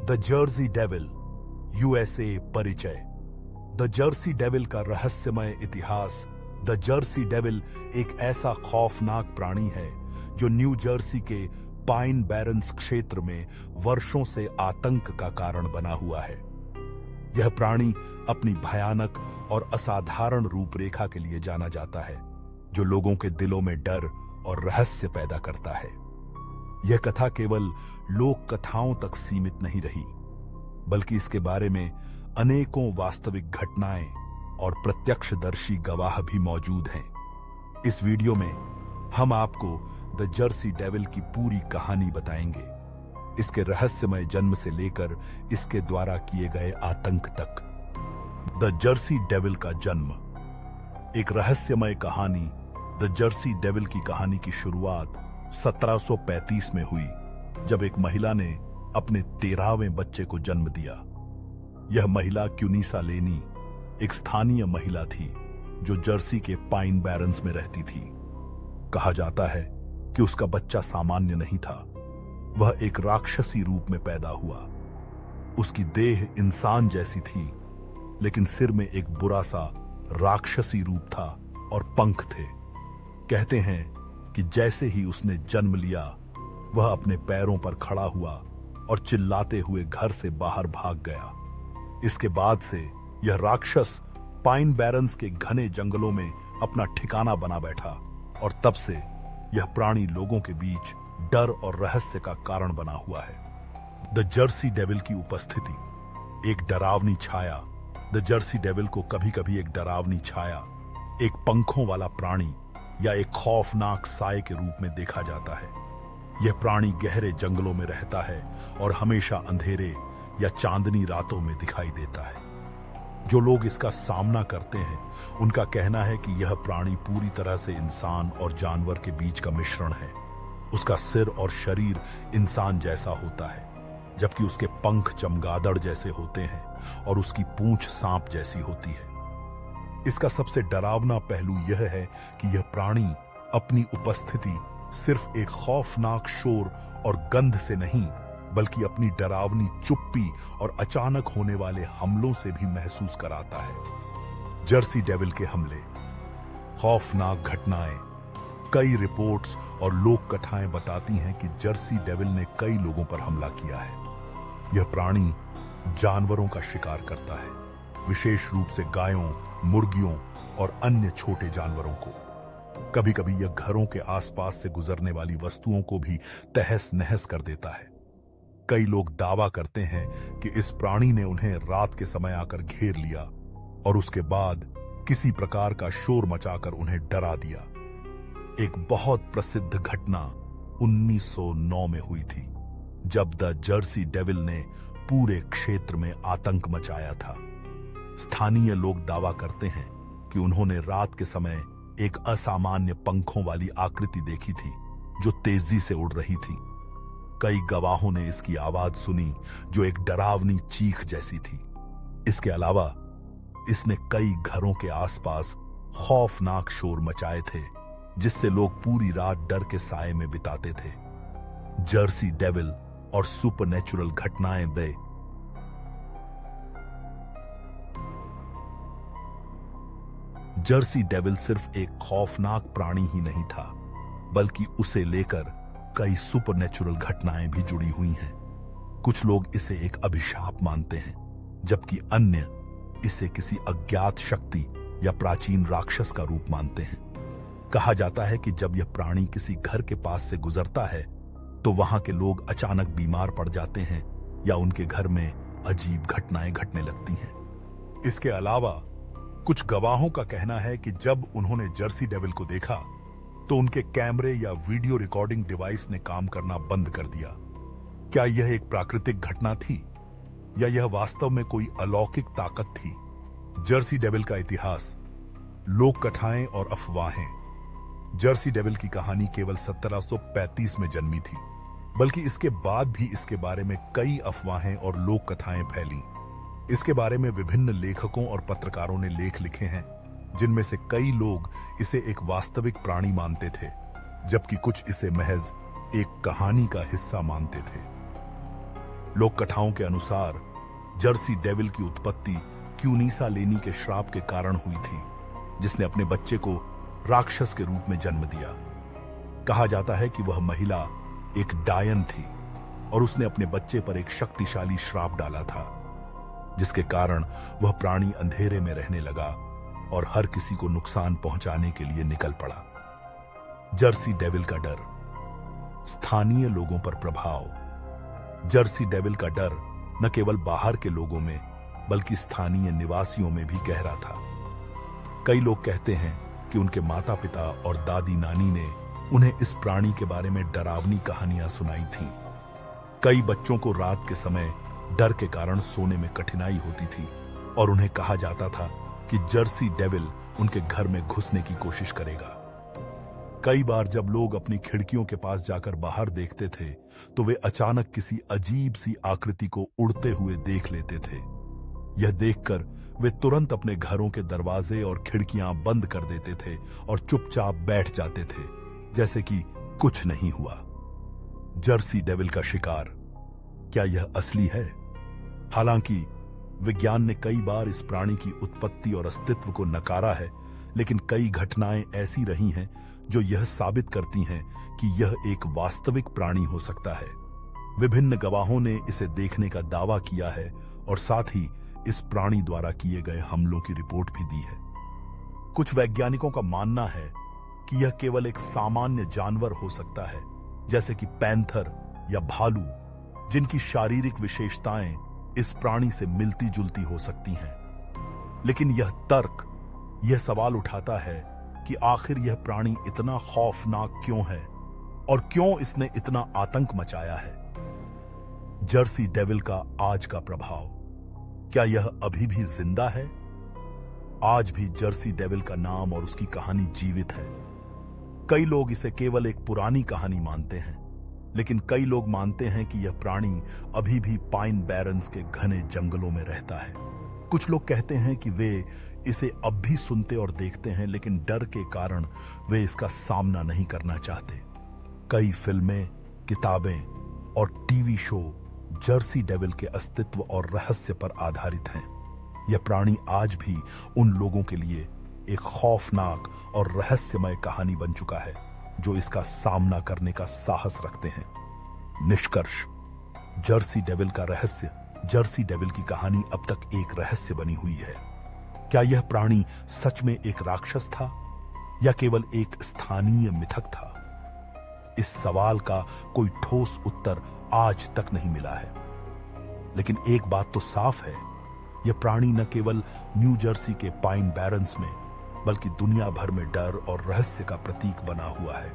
The Jersey devil, USA परिचय। The Jersey devil का रहस्यमय इतिहास। द जर्सी डेविल एक ऐसा खौफनाक प्राणी है जो न्यू जर्सी के पाइन बैरन्स क्षेत्र में वर्षों से आतंक का कारण बना हुआ है। यह प्राणी अपनी भयानक और असाधारण रूपरेखा के लिए जाना जाता है, जो लोगों के दिलों में डर और रहस्य पैदा करता है। यह कथा केवल लोक कथाओं तक सीमित नहीं रही, बल्कि इसके बारे में अनेकों वास्तविक घटनाएं और प्रत्यक्षदर्शी गवाह भी मौजूद हैं। इस वीडियो में हम आपको द जर्सी डेविल की पूरी कहानी बताएंगे, इसके रहस्यमय जन्म से लेकर इसके द्वारा किए गए आतंक तक। द जर्सी डेविल का जन्म। एक रहस्यमय कहानी। द जर्सी डेविल की कहानी की शुरुआत 1735 में हुई, जब एक महिला ने अपने 13वें बच्चे को जन्म दिया। यह महिला क्यूनिसा लेनी एक स्थानीय महिला थी जो जर्सी के पाइन बैरन्स में रहती थी। कहा जाता है कि उसका बच्चा सामान्य नहीं था, वह एक राक्षसी रूप में पैदा हुआ। उसकी देह इंसान जैसी थी, लेकिन सिर में एक बुरा सा राक्षसी रूप था और पंख थे। कहते हैं कि जैसे ही उसने जन्म लिया, वह अपने पैरों पर खड़ा हुआ और चिल्लाते हुए घर से बाहर भाग गया। इसके बाद से यह राक्षस पाइन बैरन्स के घने जंगलों में अपना ठिकाना बना बैठा, और तब से यह प्राणी लोगों के बीच डर और रहस्य का कारण बना हुआ है। द जर्सी डेविल की उपस्थिति। एक डरावनी छाया। द जर्सी डेविल को कभी कभी एक डरावनी छाया, एक पंखों वाला प्राणी या एक खौफनाक साए के रूप में देखा जाता है। यह प्राणी गहरे जंगलों में रहता है और हमेशा अंधेरे या चांदनी रातों में दिखाई देता है। जो लोग इसका सामना करते हैं, उनका कहना है कि यह प्राणी पूरी तरह से इंसान और जानवर के बीच का मिश्रण है। उसका सिर और शरीर इंसान जैसा होता है, जबकि उसके पंख चमगादड़ जैसे होते हैं और उसकी पूंछ सांप जैसी होती है। इसका सबसे डरावना पहलू यह है कि यह प्राणी अपनी उपस्थिति सिर्फ एक खौफनाक शोर और गंध से नहीं, बल्कि अपनी डरावनी चुप्पी और अचानक होने वाले हमलों से भी महसूस कराता है। जर्सी डेविल के हमले। खौफनाक घटनाएं। कई रिपोर्ट्स और लोक कथाएं बताती हैं कि जर्सी डेविल ने कई लोगों पर हमला किया है। यह प्राणी जानवरों का शिकार करता है, विशेष रूप से गायों, मुर्गियों और अन्य छोटे जानवरों को। कभी कभी यह घरों के आसपास से गुजरने वाली वस्तुओं को भी तहस नहस कर देता है। कई लोग दावा करते हैं कि इस प्राणी ने उन्हें रात के समय आकर घेर लिया और उसके बाद किसी प्रकार का शोर मचाकर उन्हें डरा दिया। एक बहुत प्रसिद्ध घटना 1909 में हुई थी, जब द जर्सी डेविल ने पूरे क्षेत्र में आतंक मचाया था। स्थानीय लोग दावा करते हैं कि उन्होंने रात के समय एक असामान्य पंखों वाली आकृति देखी थी जो तेजी से उड़ रही थी। कई गवाहों ने इसकी आवाज सुनी, जो एक डरावनी चीख जैसी थी। इसके अलावा इसने कई घरों के आसपास खौफनाक शोर मचाए थे, जिससे लोग पूरी रात डर के साए में बिताते थे। जर्सी डेविल और सुपरनैचुरल घटनाएं। दे जर्सी डेविल सिर्फ एक खौफनाक प्राणी ही नहीं था, बल्कि उसे लेकर कई सुपरनैचुरल घटनाएं भी जुड़ी हुई हैं। कुछ लोग इसे एक अभिशाप मानते हैं, जबकि अन्य इसे किसी अज्ञात शक्ति या प्राचीन राक्षस का रूप मानते हैं। कहा जाता है कि जब यह प्राणी किसी घर के पास से गुजरता है, तो वहां के लोग अचानक बीमार पड़ जाते हैं या उनके घर में अजीब घटनाएं घटने लगती हैं। इसके अलावा कुछ गवाहों का कहना है कि जब उन्होंने जर्सी डेविल को देखा, तो उनके कैमरे या वीडियो रिकॉर्डिंग डिवाइस ने काम करना बंद कर दिया। क्या यह एक प्राकृतिक घटना थी या यह वास्तव में कोई अलौकिक ताकत थी? जर्सी डेविल का इतिहास। लोक कथाएं और अफवाहें। जर्सी डेविल की कहानी केवल 1735 में जन्मी थी, बल्कि इसके बाद भी इसके बारे में कई अफवाहें और लोक कथाएं फैली। इसके बारे में विभिन्न लेखकों और पत्रकारों ने लेख लिखे हैं, जिनमें से कई लोग इसे एक वास्तविक प्राणी मानते थे, जबकि कुछ इसे महज एक कहानी का हिस्सा मानते थे। लोक कथाओं के अनुसार जर्सी डेविल की उत्पत्ति क्यूनीसा लेनी के श्राप के कारण हुई थी, जिसने अपने बच्चे को राक्षस के रूप में जन्म दिया। कहा जाता है कि वह महिला एक डायन थी और उसने अपने बच्चे पर एक शक्तिशाली श्राप डाला था, जिसके कारण वह प्राणी अंधेरे में रहने लगा और हर किसी को नुकसान पहुंचाने के लिए निकल पड़ा। जर्सी डेविल का डर, स्थानीय लोगों पर प्रभाव। जर्सी डेविल का डर न केवल बाहर के लोगों में बल्कि स्थानीय निवासियों में भी गहरा था। कई लोग कहते हैं कि उनके माता पिता और दादी नानी ने उन्हें इस प्राणी के बारे में डरावनी कहानियां सुनाई थीं। कई बच्चों को रात के समय डर के कारण सोने में कठिनाई होती थी और उन्हें कहा जाता था कि जर्सी डेविल उनके घर में घुसने की कोशिश करेगा। कई बार जब लोग अपनी खिड़कियों के पास जाकर बाहर देखते थे तो वे अचानक किसी अजीब सी आकृति को उड़ते हुए देख लेते थे। यह देखकर वे तुरंत अपने घरों के दरवाजे और खिड़कियां बंद कर देते थे और चुपचाप बैठ जाते थे, जैसे कि कुछ नहीं हुआ। जर्सी डेविल का शिकार, क्या यह असली है? हालांकि विज्ञान ने कई बार इस प्राणी की उत्पत्ति और अस्तित्व को नकारा है, लेकिन कई घटनाएं ऐसी रही हैं जो यह साबित करती हैं कि यह एक वास्तविक प्राणी हो सकता है। विभिन्न गवाहों ने इसे देखने का दावा किया है और साथ ही इस प्राणी द्वारा किए गए हमलों की रिपोर्ट भी दी है। कुछ वैज्ञानिकों का मानना है कि यह केवल एक सामान्य जानवर हो सकता है, जैसे कि पैंथर या भालू, जिनकी शारीरिक विशेषताएं इस प्राणी से मिलती जुलती हो सकती हैं। लेकिन यह तर्क यह सवाल उठाता है कि आखिर यह प्राणी इतना खौफनाक क्यों है और क्यों इसने इतना आतंक मचाया है। जर्सी डेविल का आज का प्रभाव, क्या यह अभी भी जिंदा है? आज भी जर्सी डेविल का नाम और उसकी कहानी जीवित है। कई लोग इसे केवल एक पुरानी कहानी मानते हैं, लेकिन कई लोग मानते हैं कि यह प्राणी अभी भी पाइन बैरन्स के घने जंगलों में रहता है। कुछ लोग कहते हैं कि वे इसे अब भी सुनते और देखते हैं, लेकिन डर के कारण वे इसका सामना नहीं करना चाहते। कई फिल्में, किताबें और टीवी शो जर्सी डेविल के अस्तित्व और रहस्य पर आधारित हैं। यह प्राणी आज भी उन लोगों के लिए एक खौफनाक और रहस्यमय कहानी बन चुका है जो इसका सामना करने का साहस रखते हैं। निष्कर्ष, जर्सी डेविल का रहस्य, जर्सी डेविल की कहानी अब तक एक रहस्य बनी हुई है। क्या यह प्राणी सच में एक राक्षस था या केवल एक स्थानीय मिथक था? इस सवाल का कोई ठोस उत्तर आज तक नहीं मिला है। लेकिन एक बात तो साफ है, यह प्राणी न केवल न्यू जर्सी के पाइन बैरन्स में बल्कि दुनिया भर में डर और रहस्य का प्रतीक बना हुआ है।